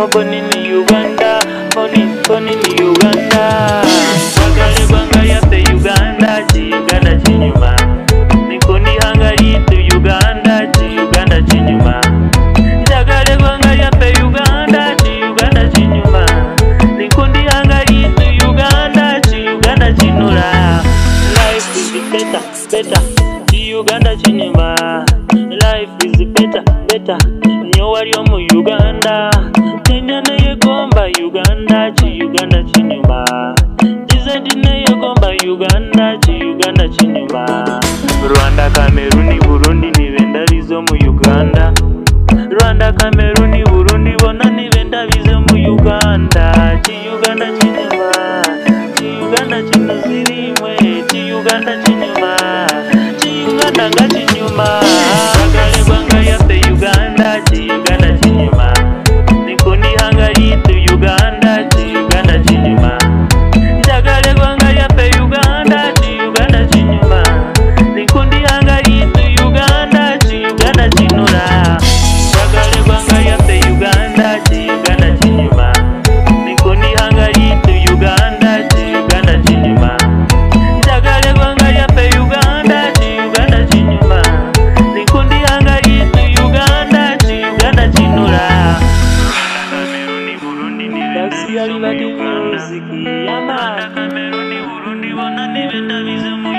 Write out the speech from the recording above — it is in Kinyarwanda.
I'm born in Uganda, born in Uganda. Bagale banga yape Uganda, Uganda chinyuma. Nikoni hangari to Uganda, Uganda chinyuma. Bagale banga yape Uganda, Uganda chinyuma. Nikoni hangari to Uganda, Uganda chinura. Life is better, Uganda chinyuma. Life is better. Nyowari omu Uganda. Kenya na yegomba Uganda, Uganda chinyuma. Dizedi na yegomba Uganda, Uganda chinyuma. Rwanda, Cameroon, Burundi nibenda bizo mu Uganda. Rwanda, Cameroon, Burundi bona nibenda bizo mu Uganda. Uganda chinyuma. Uganda chinuzirimwe, Uganda chinyuma. Uganda ngachinyuma. Bagale banga yape Uganda, Uganda chinyuma. Nikoni hangari to Uganda, Uganda chinyuma. Bagale banga yape Uganda, Uganda chinyuma. Nikoni hangari to Uganda, Uganda chinura. Bagale banga yape Uganda, Uganda chinyuma. Nikoni hangari to Uganda, Uganda chinyuma. Bagale banga yape Uganda, Uganda chinyuma. Nikoni hangari to Uganda, Uganda chinura. Taxi ali bati music yama. Cameroon, Burundi bona nibenda bizo mu